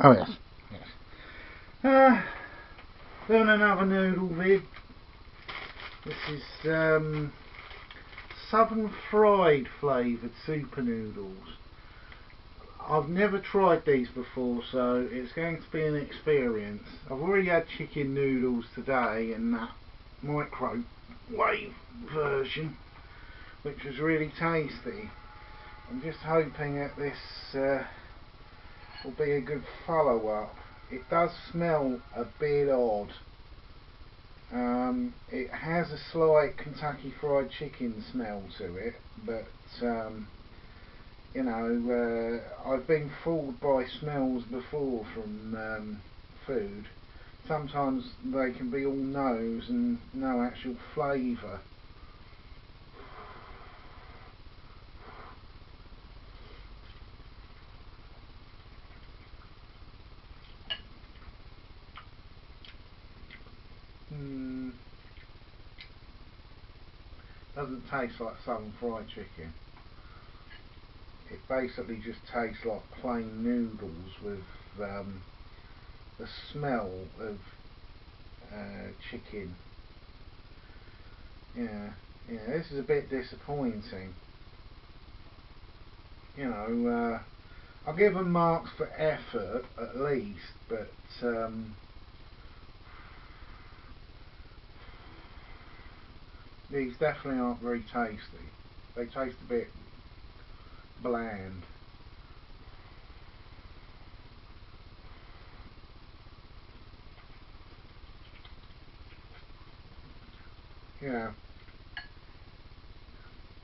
Oh yes, yes. Doing another noodle vid. This is southern fried flavoured super noodles. I've never tried these before, so it's going to be an experience. I've already had chicken noodles today in that microwave version, which was really tasty. I'm just hoping that this will be a good follow-up. It does smell a bit odd. It has a slight Kentucky Fried Chicken smell to it, but you know, I've been fooled by smells before from food. Sometimes they can be all nose and no actual flavour. Doesn't taste like southern fried chicken. It basically just tastes like plain noodles with the smell of chicken. Yeah, this is a bit disappointing. You know, I'll give them marks for effort at least, but these definitely aren't very tasty. They taste a bit bland. Yeah,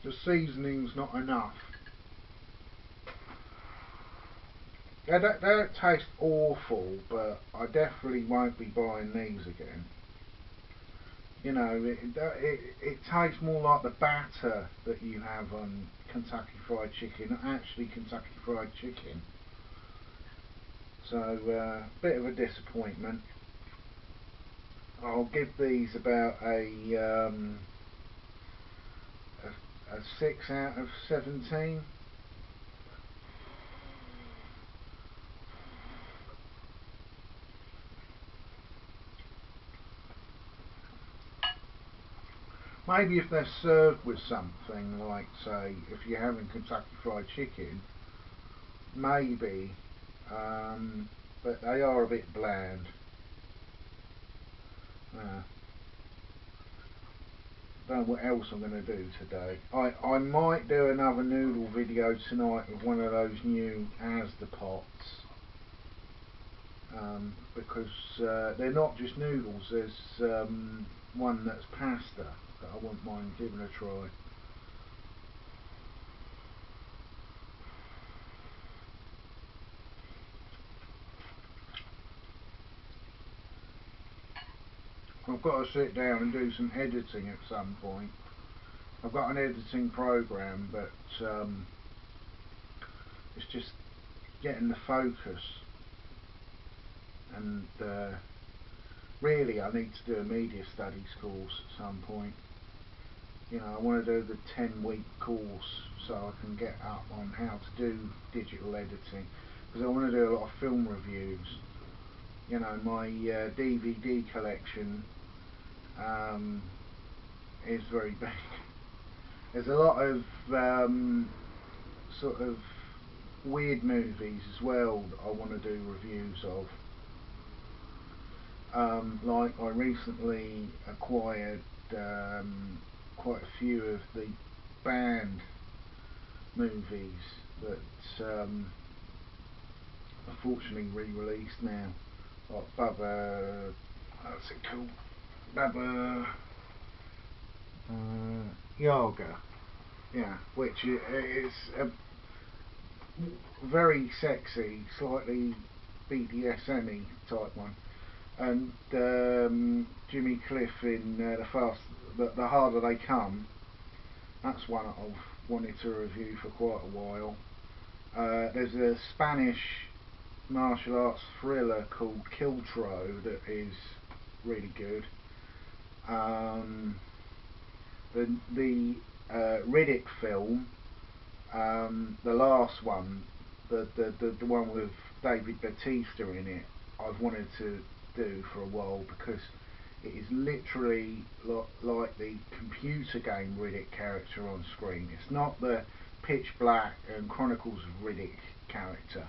the seasoning's not enough. They don't taste awful, but I definitely won't be buying these again. You know, it tastes more like the batter that you have on Kentucky Fried Chicken, not actually Kentucky Fried Chicken. So, bit of a disappointment. I'll give these about a 6 out of 17. Maybe if they're served with something like, say, if you're having Kentucky Fried Chicken, maybe, but they are a bit bland. Don't know what else I'm going to do today. I might do another noodle video tonight with one of those new Asda pots, because they're not just noodles. There's one that's pasta that I wouldn't mind giving a try. I've got to sit down and do some editing at some point. I've got an editing program, but it's just getting the focus, and really I need to do a media studies course at some point. You know, I want to do the 10-week course so I can get up on how to do digital editing, because I want to do a lot of film reviews. You know, my DVD collection is very big. There's a lot of sort of weird movies as well that I want to do reviews of. Like I recently acquired quite a few of the banned movies that unfortunately re-released now, like Baba, what's it called? Baba Yaga, yeah, which is a very sexy, slightly BDSM-y type one, and Jimmy Cliff in the Harder They Come. That's one I've wanted to review for quite a while. There's a Spanish martial arts thriller called Kiltro that is really good. The Riddick film, the last one, the one with David Bautista in it, I've wanted to do for a while, because it is literally like the computer game Riddick character on screen. It's not the Pitch Black and Chronicles of Riddick character.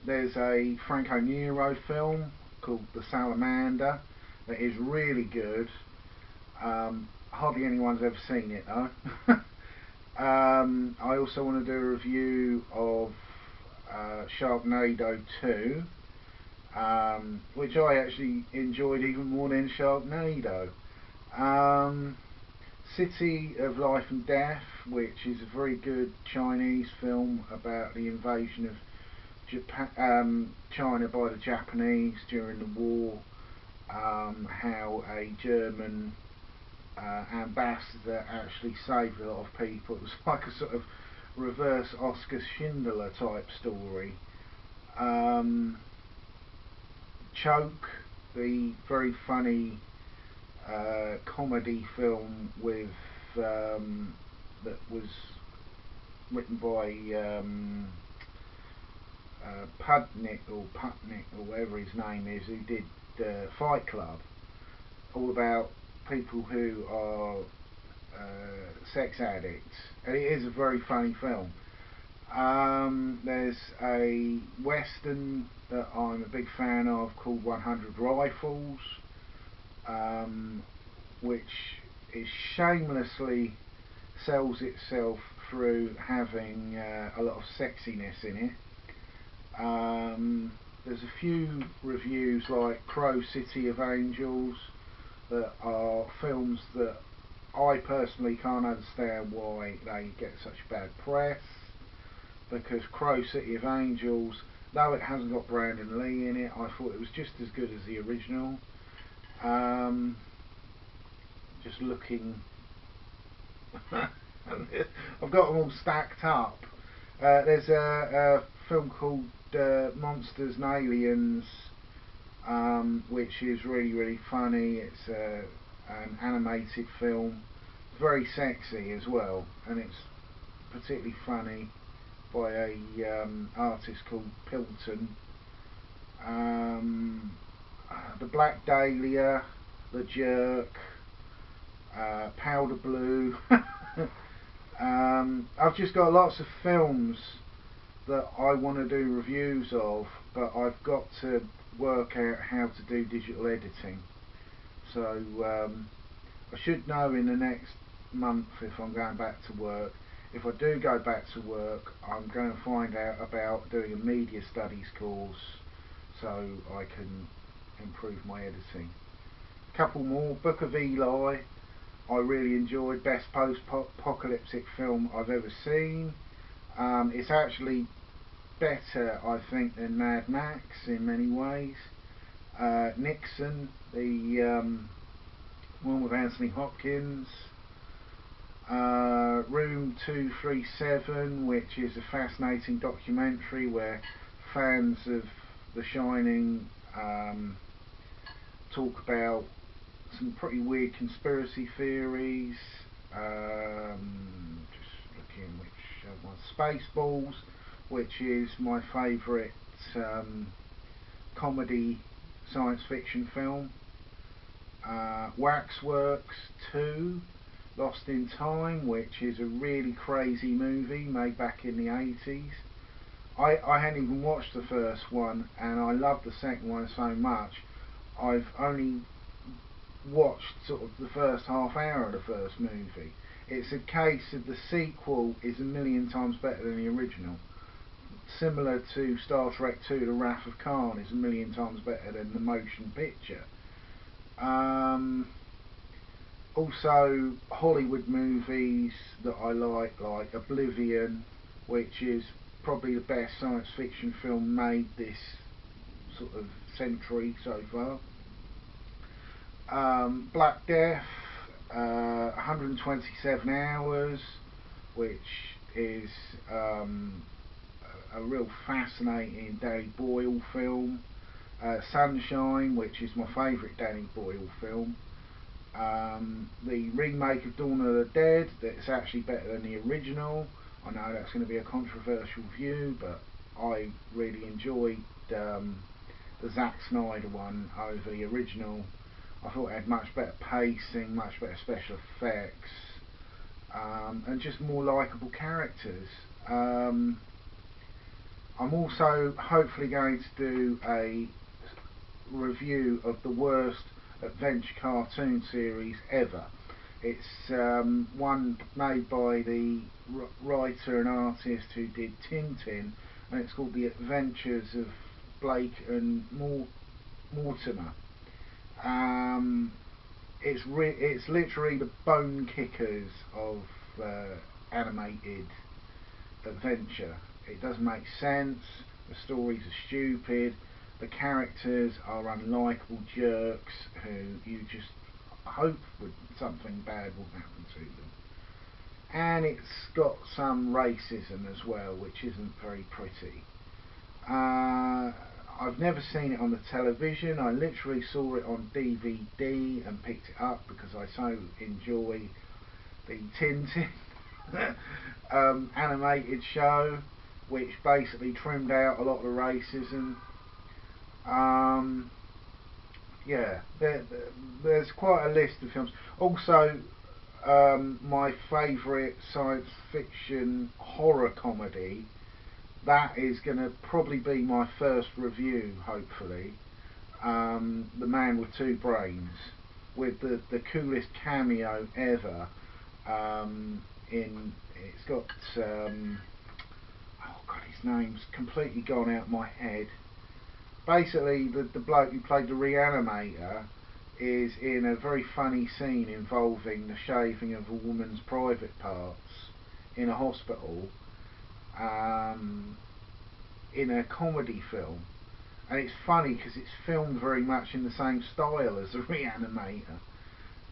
There's a Franco Nero film called The Salamander that is really good. Hardly anyone's ever seen it though. I also want to do a review of Sharknado 2, which I actually enjoyed even more than Sharknado. City of Life and Death, which is a very good Chinese film about the invasion of China by the Japanese during the war. How a German ambassador actually saved a lot of people. It was like a sort of reverse Oscar Schindler type story. Choke, the very funny comedy film with that was written by Putnick or whatever his name is, who did Fight Club, all about people who are sex addicts, and it is a very funny film. There's a western that I'm a big fan of called 100 Rifles, which is shamelessly sells itself through having a lot of sexiness in it. There's a few reviews like Crow City of Angels that are films that I personally can't understand why they get such bad press, because Crow City of Angels, though it hasn't got Brandon Lee in it, I thought it was just as good as the original. Just looking I've got them all stacked up. There's a film called Monsters and Aliens, which is really funny. It's an animated film, very sexy as well, and it's particularly funny, by a artist called Pilton. The Black Dahlia, The Jerk, Powder Blue. I've just got lots of films that I want to do reviews of, but I've got to work out how to do digital editing. So I should know in the next month if I'm going back to work. If I do go back to work, I'm going to find out about doing a media studies course so I can improve my editing. A couple more. Book of Eli, I really enjoyed. Best post-apocalyptic film I've ever seen. It's actually better, I think, than Mad Max in many ways. Nixon, the one with Anthony Hopkins. Room 237, which is a fascinating documentary where fans of The Shining talk about some pretty weird conspiracy theories. Just looking which one. Spaceballs, which is my favourite comedy science fiction film. Waxworks 2, Lost in Time, which is a really crazy movie made back in the 80s. I hadn't even watched the first one, and I loved the second one so much. I've only watched sort of the first half hour of the first movie. It's a case of the sequel is a million times better than the original. Similar to Star Trek 2, The Wrath of Khan is a million times better than the motion picture. Also Hollywood movies that I like Oblivion, which is probably the best science fiction film made this sort of century so far. Black Death, 127 Hours, which is a real fascinating Danny Boyle film. Sunshine, which is my favourite Danny Boyle film. The remake of Dawn of the Dead, that's actually better than the original. I know that's going to be a controversial view, but I really enjoyed the Zack Snyder one over the original. I thought it had much better pacing, much better special effects, and just more likeable characters. I'm also hopefully going to do a review of the worst adventure cartoon series ever. It's one made by the writer and artist who did Tintin, and it's called The Adventures of Blake and Mortimer. It's literally the bone kickers of animated adventure. It doesn't make sense. The stories are stupid. The characters are unlikable jerks who you just hope something bad will happen to them. And it's got some racism as well, which isn't very pretty. I've never seen it on the television. I literally saw it on DVD and picked it up because I so enjoy the Tintin animated show, which basically trimmed out a lot of the racism. Yeah, there's quite a list of films. Also, my favourite science fiction horror comedy, that is going to probably be my first review, hopefully. The Man with Two Brains, with the coolest cameo ever. It's got oh god, his name's completely gone out of my head. Basically, the bloke who played the Reanimator is in a very funny scene involving the shaving of a woman's private parts in a hospital, in a comedy film. And it's funny because it's filmed very much in the same style as the Reanimator.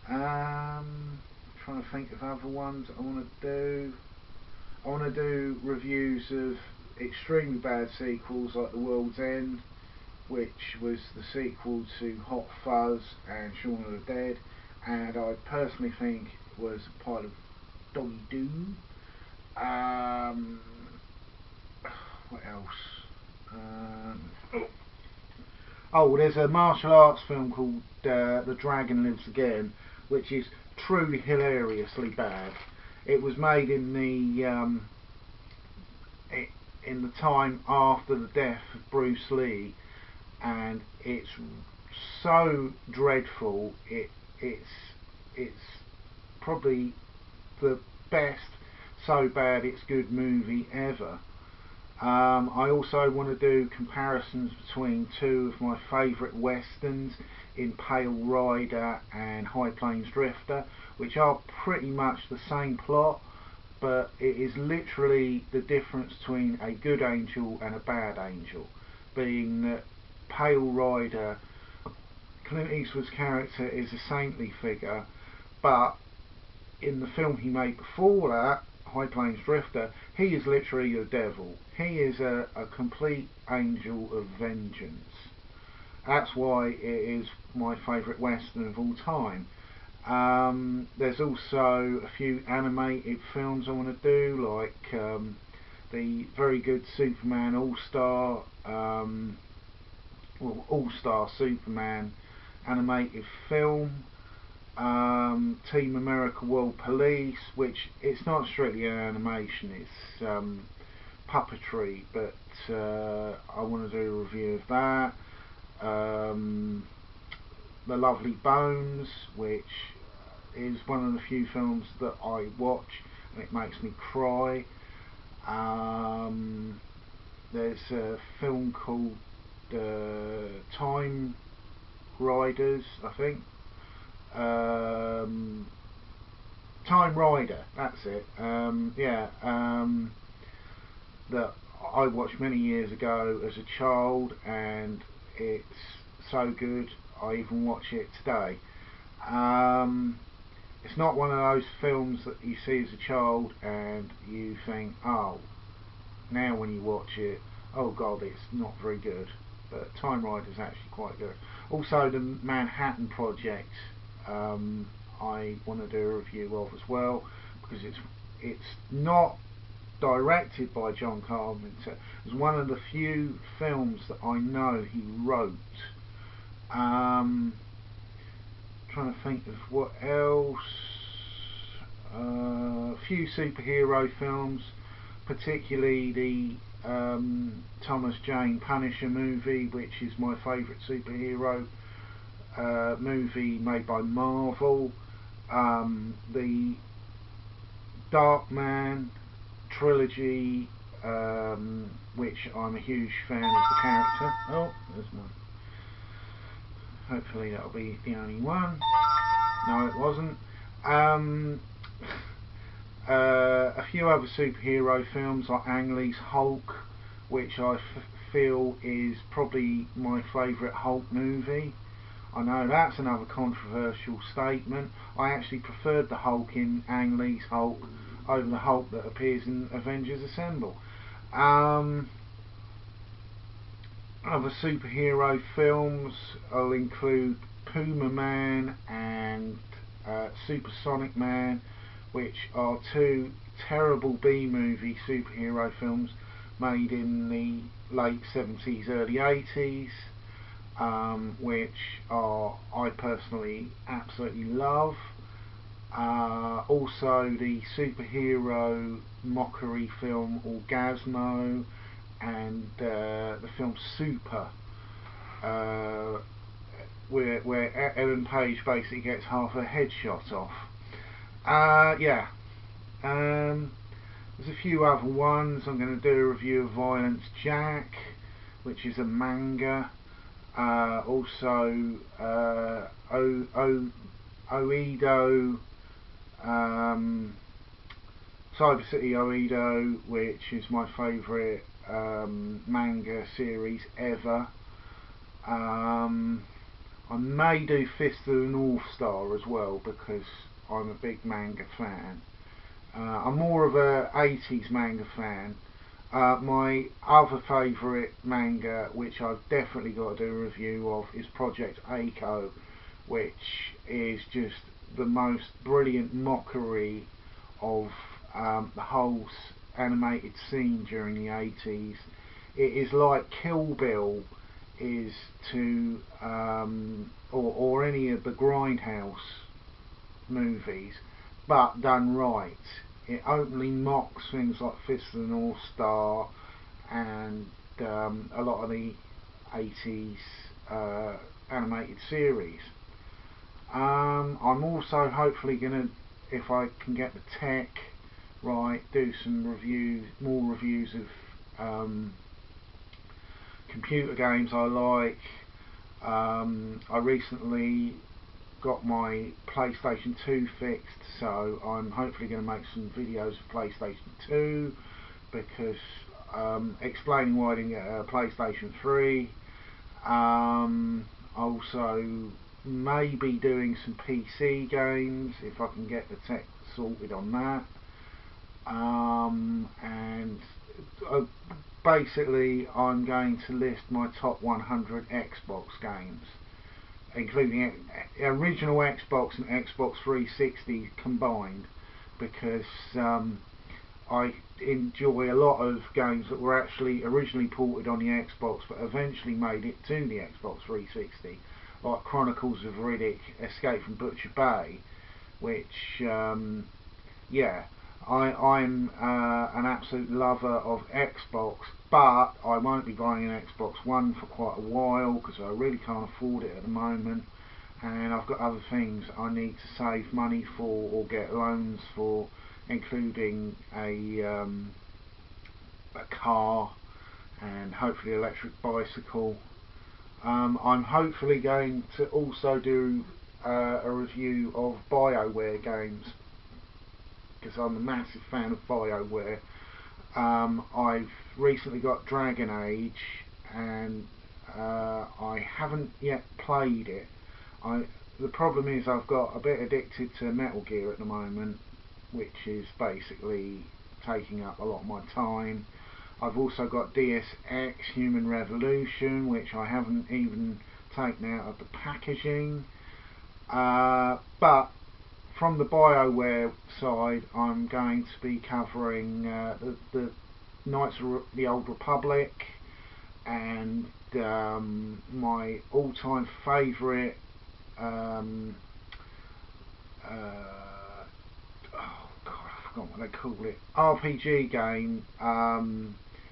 Trying to think of other ones I want to do. I want to do reviews of extremely bad sequels like The World's End, which was the sequel to Hot Fuzz and Shaun of the Dead, and I personally think was a pile of doggy doo. What else? Oh, there's a martial arts film called The Dragon Lives Again, which is truly hilariously bad. It was made in the time after the death of Bruce Lee, and it's so dreadful. It's probably the best so bad it's good movie ever. I also want to do comparisons between two of my favourite westerns in Pale Rider and High Plains Drifter, which are pretty much the same plot, but it is literally the difference between a good angel and a bad angel, being that Pale Rider, Clint Eastwood's character is a saintly figure, but in the film he made before that, High Plains Drifter, he is literally the devil. He is a complete angel of vengeance. That's why it is my favourite western of all time. There's also a few animated films I want to do, like the very good Superman All-Star, All-Star Superman animated film. Team America World Police, which it's not strictly an animation, it's puppetry, but I want to do a review of that. The Lovely Bones, which is one of the few films that I watch and it makes me cry. There's a film called Time Riders, I think. Time Rider, that's it. That I watched many years ago as a child, and it's so good I even watch it today. It's not one of those films that you see as a child and you think, oh, now when you watch it, oh god, it's not very good. But Time Rider is actually quite good. Also, the Manhattan Project, I want to do a review of as well, because it's not directed by John Carpenter. It was one of the few films that I know he wrote. Trying to think of what else. A few superhero films, particularly the Thomas Jane Punisher movie, which is my favourite superhero movie made by Marvel. The Darkman trilogy, which I'm a huge fan of the character. Oh, there's one. Hopefully that'll be the only one. No, it wasn't. A few other superhero films like Ang Lee's Hulk, which I feel is probably my favourite Hulk movie. I know that's another controversial statement. I actually preferred the Hulk in Ang Lee's Hulk over the Hulk that appears in Avengers Assemble. Other superhero films will include Puma Man and Supersonic Man, which are two terrible B-movie superhero films made in the late 70s, early 80s, which I personally absolutely love. Also the superhero mockery film Orgasmo, and the film Super, where Ellen Page basically gets half her head shot off. Yeah. There's a few other ones. I'm going to do a review of Violence Jack, which is a manga. Also Oedo, Cyber City Oedo, which is my favourite manga series ever. I may do Fist of the North Star as well, because I'm a big manga fan. I'm more of a 80s manga fan. My other favourite manga, which I've definitely got to do a review of, is Project Eiko, which is just the most brilliant mockery of the whole animated scene during the 80s. It is like Kill Bill is to or any of the Grindhouse movies, but done right. It openly mocks things like Fist of the North Star and a lot of the 80s animated series. I'm also hopefully going to, if I can get the tech right, do some reviews, more reviews of computer games I like. I recently got my PlayStation 2 fixed, so I'm hopefully going to make some videos of PlayStation 2, because explaining why I didn't get a PlayStation 3. Also maybe doing some PC games if I can get the tech sorted on that. And basically I'm going to list my top 100 Xbox games, including original Xbox and Xbox 360 combined, because I enjoy a lot of games that were actually originally ported on the Xbox but eventually made it to the Xbox 360, like Chronicles of Riddick, Escape from Butcher Bay, which yeah, I'm an absolute lover of Xbox, but I won't be buying an Xbox One for quite a while because I really can't afford it at the moment, and I've got other things I need to save money for or get loans for, including a car and hopefully an electric bicycle. I'm hopefully going to also do a review of Bioware games, because I'm a massive fan of Bioware. I've recently got Dragon Age, and I haven't yet played it. The problem is I've got a bit addicted to Metal Gear at the moment, which is basically taking up a lot of my time. I've also got Deus Ex Human Revolution, which I haven't even taken out of the packaging. But from the Bioware side, I'm going to be covering the Knights of the Old Republic, and my all-time favourite oh god, I forgot what they call it, RPG game,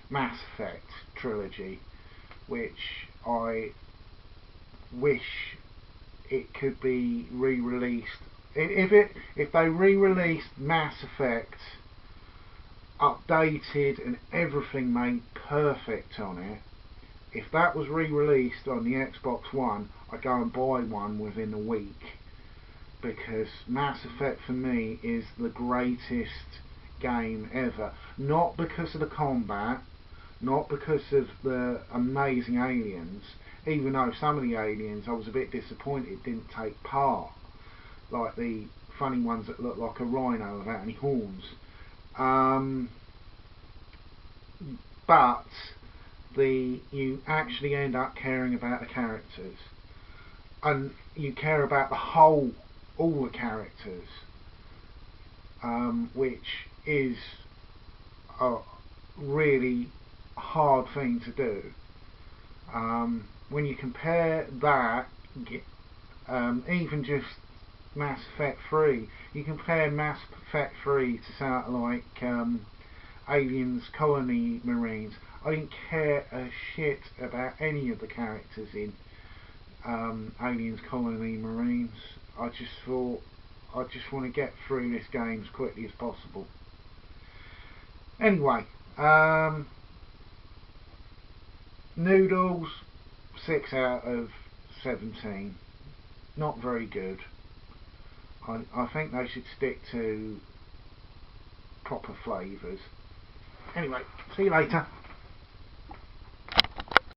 Mass Effect trilogy, which I wish it could be re-released. If they re-released Mass Effect, updated and everything made perfect on it, if that was re-released on the Xbox One, I'd go and buy one within a week, because Mass Effect for me is the greatest game ever. Not because of the combat, not because of the amazing aliens, even though some of the aliens I was a bit disappointed didn't take part, like the funny ones that look like a rhino without any horns. But you actually end up caring about the characters, and you care about all the characters, which is a really hard thing to do. When you compare that, even just Mass Effect 3, you compare Mass Effect 3 to something like Aliens Colony Marines. I didn't care a shit about any of the characters in Aliens Colony Marines. I just thought, I just want to get through this game as quickly as possible. Anyway, Noodles, 6 out of 17. Not very good. I think they should stick to proper flavours. Anyway, see you later.